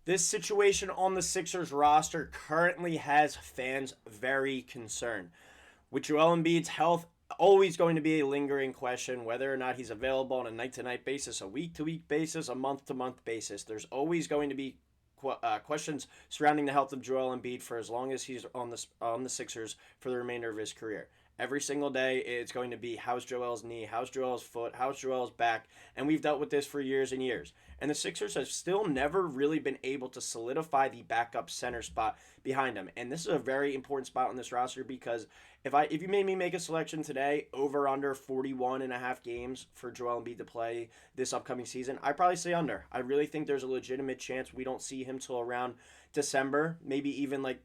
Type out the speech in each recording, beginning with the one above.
This situation on the Sixers roster currently has fans very concerned. With Joel Embiid's health always going to be a lingering question, whether or not he's available on a night to night basis, a week to week basis, a month to month basis. There's always going to be questions surrounding the health of Joel Embiid for as long as he's on the Sixers for the remainder of his career. Every single day, it's going to be how's Joel's knee, how's Joel's foot, how's Joel's back, and we've dealt with this for years and years. And the Sixers have still never really been able to solidify the backup center spot behind him. And this is a very important spot on this roster because if you made me make a selection today over under 41 and a half games for Joel Embiid to play this upcoming season, I'd probably say under. I really think there's a legitimate chance we don't see him till around December, maybe even like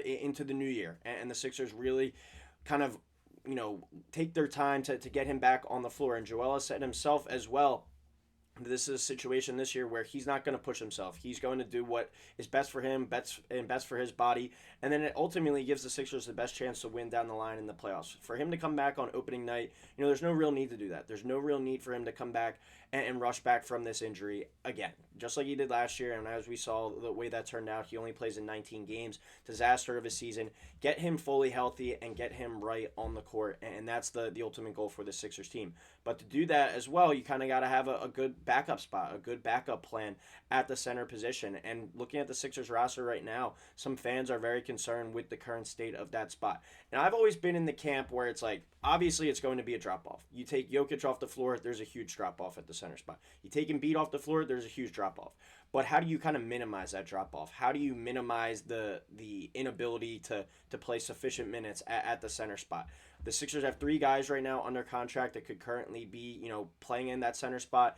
into the new year. And the Sixers really kind of take their time to get him back on the floor. And Joel has said himself as well, this is a situation this year where he's not going to push himself. He's going to do what is best for him, best for his body, and then it ultimately gives the Sixers the best chance to win down the line in the playoffs. For him to come back on opening night, there's no real need to do that. There's no real need for him to come back and rush back from this injury again, just like he did last year. And as we saw the way that turned out, he only plays in 19 games. Disaster of a season. Get him fully healthy and get him right on the court, and that's the ultimate goal for the Sixers team. But to do that as well, you kind of got to have a good backup spot, a good backup plan at the center position. And looking at the Sixers roster right now, some fans are very concerned with the current state of that spot. And I've always been in the camp where it's like, obviously it's going to be a drop-off. You take Jokic off the floor, there's a huge drop-off at the center spot. You take Embiid off the floor, there's a huge drop-off. But how do you kind of minimize that drop-off? How do you minimize the inability to play sufficient minutes at the center spot? The Sixers have 3 guys right now under contract that could currently be, playing in that center spot.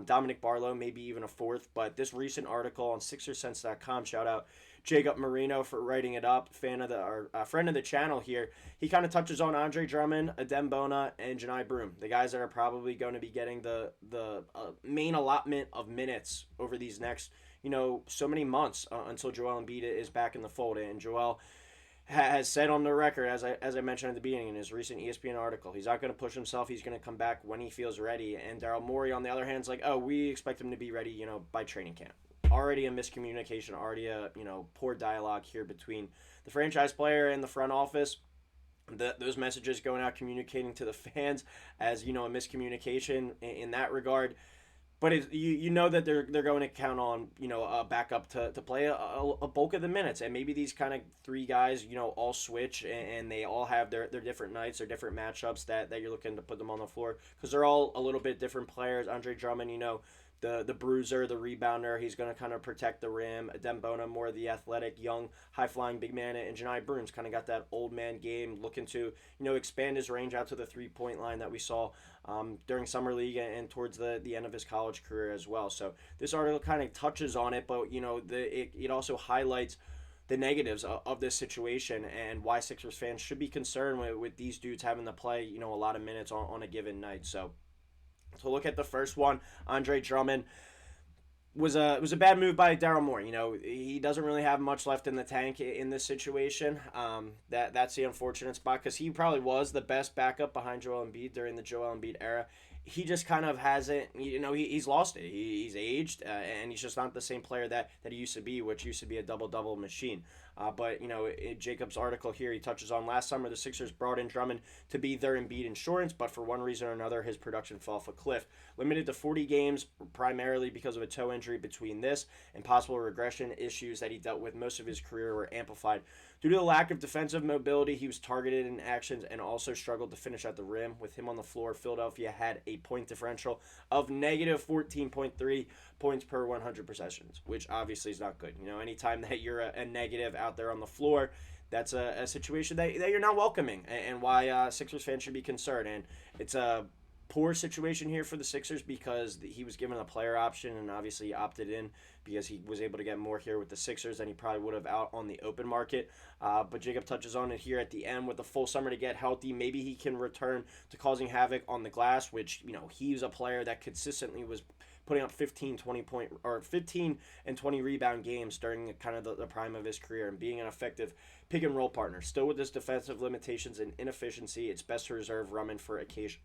Dominic Barlow, maybe even a 4th. But this recent article on SixerSense.com, shout out Jacob Marino for writing it up, friend of the channel here. He kind of touches on Andre Drummond, Adem Bona, and Janai Broom, the guys that are probably going to be getting the main allotment of minutes over these next, so many months until Joel Embiid is back in the fold. And Joel has said on the record, as I mentioned at the beginning in his recent ESPN article, he's not going to push himself. He's going to come back when he feels ready. And Daryl Morey, on the other hand, is like, oh, we expect him to be ready, by training camp. Already a miscommunication, already a poor dialogue here between the franchise player and the front office. Those messages going out communicating to the fans as a miscommunication in that regard. But you know that they're going to count on a backup to play a bulk of the minutes, and maybe these kind of 3 guys all switch and they all have their different nights or different matchups that you're looking to put them on the floor because they're all a little bit different players. Andre Drummond, the bruiser, the rebounder. He's going to kind of protect the rim. Adem Bona, more the athletic, young, high-flying big man. And Janai Broom's kind of got that old man game, looking to, expand his range out to the three-point line that we saw during Summer League and towards the end of his college career as well. So this article kind of touches on it, but, it also highlights the negatives of this situation and why Sixers fans should be concerned with these dudes having to play, a lot of minutes on a given night. So to look at the first one, Andre Drummond was a bad move by Daryl Morey. He doesn't really have much left in the tank in this situation. That's the unfortunate spot because he probably was the best backup behind Joel Embiid during the Joel Embiid era. He just kind of hasn't, he's lost it. He's aged, and he's just not the same player that he used to be, which used to be a double-double machine. But, in Jacob's article here, he touches on last summer, the Sixers brought in Drummond to be their Embiid insurance, but for one reason or another, his production fell off a cliff. Limited to 40 games, primarily because of a toe injury between this and possible regression issues that he dealt with most of his career were amplified. Due to the lack of defensive mobility, he was targeted in actions and also struggled to finish at the rim. With him on the floor, Philadelphia had a point differential of negative 14.3 points per 100 possessions, which obviously is not good. Anytime that you're a negative out there on the floor, that's a situation that you're not welcoming, and why Sixers fans should be concerned. And it's a poor situation here for the Sixers because he was given a player option and obviously opted in because he was able to get more here with the Sixers than he probably would have out on the open market. But Jacob touches on it here at the end with the full summer to get healthy. Maybe he can return to causing havoc on the glass, which, he's a player that consistently was putting up 15 and 20 rebound games during kind of the prime of his career and being an effective pick and roll partner. Still with his defensive limitations and inefficiency, it's best to reserve Drummond for occasional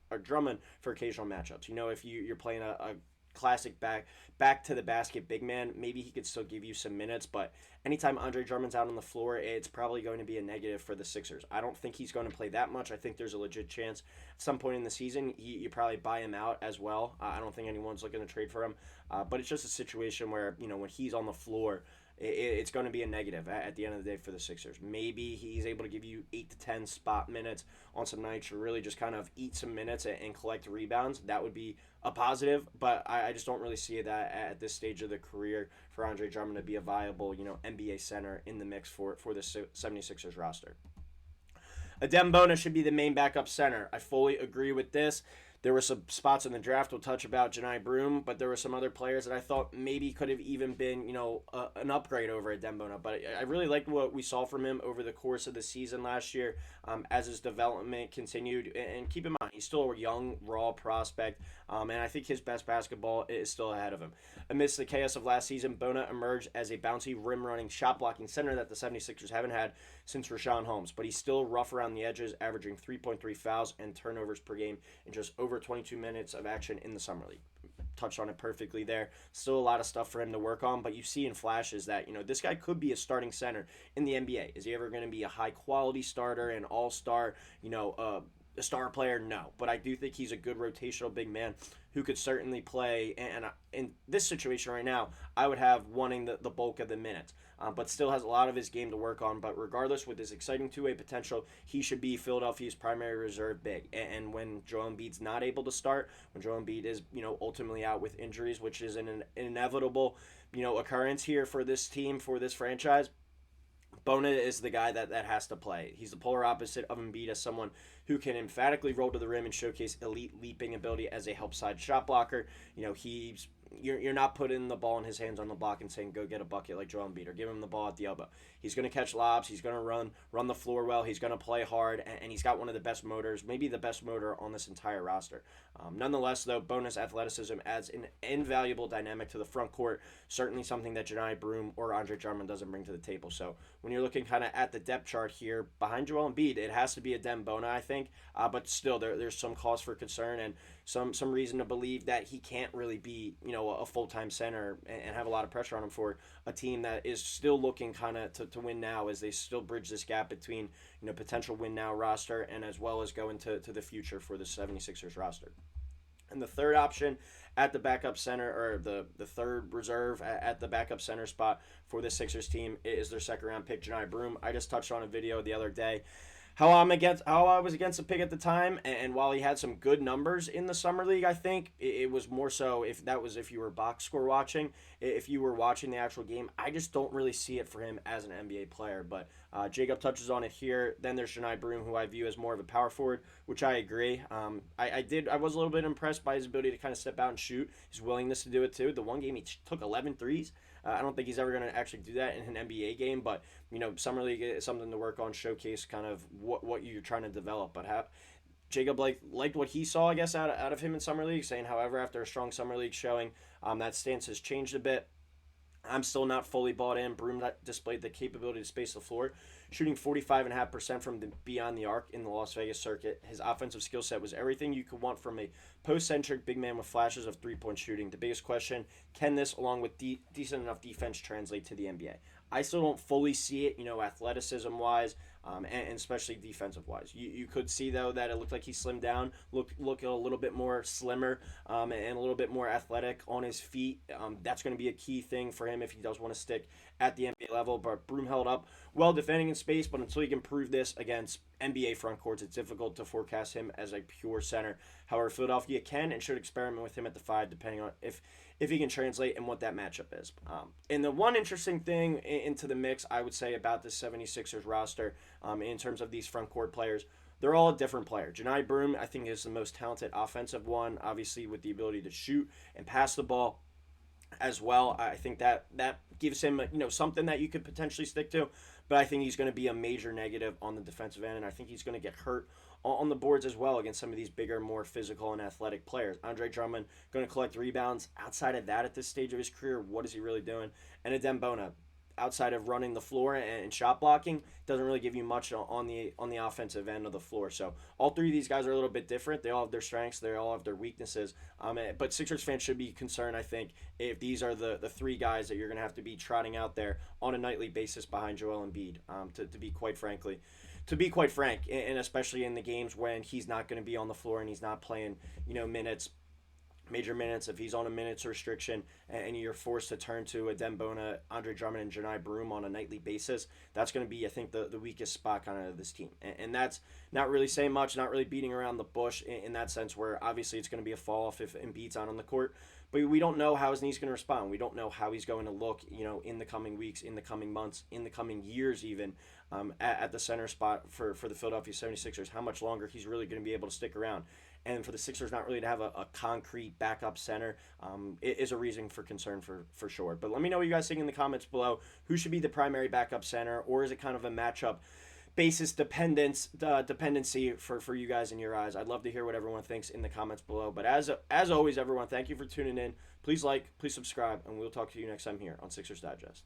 matchups. If you're playing a classic back to the basket big man. Maybe he could still give you some minutes, but anytime Andre Drummond's out on the floor, it's probably going to be a negative for the Sixers. I don't think he's going to play that much. I think there's a legit chance at some point in the season you probably buy him out as well. I don't think anyone's looking to trade for him, but it's just a situation where, when he's on the floor, it's going to be a negative at the end of the day for the Sixers. Maybe he's able to give you 8 to 10 spot minutes on some nights, or really just kind of eat some minutes and collect rebounds. That would be a positive, but I just don't really see that at this stage of the career for Andre Drummond to be a viable, NBA center in the mix for the 76ers roster. Adem Bona should be the main backup center. I fully agree with this. There were some spots in the draft we'll touch about Janai Broom, but there were some other players that I thought maybe could have even been, an upgrade over Adem Bona. But I really liked what we saw from him over the course of the season last year as his development continued. And keep in mind, he's still a young, raw prospect, and I think his best basketball is still ahead of him. Amidst the chaos of last season, Bona emerged as a bouncy, rim-running, shot-blocking center that the 76ers haven't had since Rashawn Holmes. But he's still rough around the edges, averaging 3.3 fouls and turnovers per game in just over 22 minutes of action in the Summer League. Touched on it perfectly there. Still a lot of stuff for him to work on, but you see in flashes that, this guy could be a starting center in the NBA. Is he ever going to be a high-quality starter, an all-star, a star player? No. But I do think he's a good rotational big man who could certainly play. And in this situation right now, I would have wanting the bulk of the minutes. But still has a lot of his game to work on. But regardless, with his exciting two-way potential, he should be Philadelphia's primary reserve big. And when Joel Embiid's not able to start, when Joel Embiid is, ultimately out with injuries, which is an inevitable, occurrence here for this team, for this franchise, Bona is the guy that has to play. He's the polar opposite of Embiid as someone who can emphatically roll to the rim and showcase elite leaping ability as a help side shot blocker. You're not putting the ball in his hands on the block and saying, go get a bucket like Joel Embiid, or give him the ball at the elbow. He's going to catch lobs. He's going to run the floor well. He's going to play hard, and he's got one of the best motors, maybe the best motor on this entire roster. Nonetheless, though, Bona's athleticism adds an invaluable dynamic to the front court, certainly something that Janai Broom or Andre Drummond doesn't bring to the table. So when you're looking kind of at the depth chart here, behind Joel Embiid, it has to be Adem Bona, I think, but still there's some cause for concern and some reason to believe that he can't really be, a full-time center and have a lot of pressure on him for a team that is still looking kind of to win now, as they still bridge this gap between, potential win now roster and as well as go into the future for the 76ers roster. And the third option at the backup center, or the third reserve at the backup center spot for the Sixers team, is their second-round pick, Janai Broom. I just touched on a video the other day how I was against the pick at the time, and while he had some good numbers in the Summer League, I think it was more so if you were box score watching. If you were watching the actual game, I just don't really see it for him as an NBA player. But Jacob touches on it here. Then there's Janai Broom, who I view as more of a power forward, which I agree. I was a little bit impressed by his ability to kind of step out and shoot, his willingness to do it too. The one game he took 11 threes. I don't think he's ever going to actually do that in an NBA game, but Summer League is something to work on, showcase kind of what you're trying to develop. But Jacob liked what he saw, I guess, out of him in Summer League, saying, however, after a strong Summer League showing, that stance has changed a bit. I'm still not fully bought in. Broom displayed the capability to space the floor, shooting 45.5% from beyond the arc in the Las Vegas circuit. His offensive skill set was everything you could want from a post-centric big man with flashes of three-point shooting. The biggest question, can this, along with decent enough defense, translate to the NBA? I still don't fully see it, athleticism-wise, and especially defensive-wise. You could see, though, that it looked like he slimmed down, look a little bit more slimmer, and a little bit more athletic on his feet. That's going to be a key thing for him if he does want to stick at the NBA level. But Broom held up well defending in space, but until he can prove this against NBA front courts, it's difficult to forecast him as a pure center. However, Philadelphia can and should experiment with him at the 5, depending on if he can translate and what that matchup is. And the one interesting thing into the mix, I would say, about the 76ers roster in terms of these front court players, they're all a different player. Janai Broom, I think, is the most talented offensive one, obviously with the ability to shoot and pass the ball as well. I think that gives him something that you could potentially stick to, but I think he's going to be a major negative on the defensive end, and I think he's going to get hurt on the boards as well against some of these bigger, more physical and athletic players. Andre Drummond going to collect rebounds. Outside of that, at this stage of his career, what is he really doing? And Adem Bona, outside of running the floor and shot blocking, doesn't really give you much on the offensive end of the floor. So all three of these guys are a little bit different. They all have their strengths. They all have their weaknesses. But Sixers fans should be concerned, I think, if these are the three guys that you're going to have to be trotting out there on a nightly basis behind Joel Embiid, to be quite frank, and especially in the games when he's not going to be on the floor and he's not playing, major minutes, if he's on a minutes restriction and you're forced to turn to a Dembona, Andre Drummond, and Janai Broom on a nightly basis, that's going to be, I think, the weakest spot kind of this team. And that's not really saying much, not really beating around the bush in that sense, where obviously it's going to be a fall off if Embiid's on the court. But we don't know how his knee's going to respond. We don't know how he's going to look, in the coming weeks, in the coming months, in the coming years even, at the center spot for the Philadelphia 76ers, how much longer he's really going to be able to stick around. And for the Sixers not really to have a concrete backup center is a reason for concern for sure. But let me know what you guys think in the comments below. Who should be the primary backup center, or is it kind of a matchup basis dependency for you guys in your eyes? I'd love to hear what everyone thinks in the comments below. But as always, everyone, thank you for tuning in. Please like, please subscribe, and we'll talk to you next time here on Sixers Digest.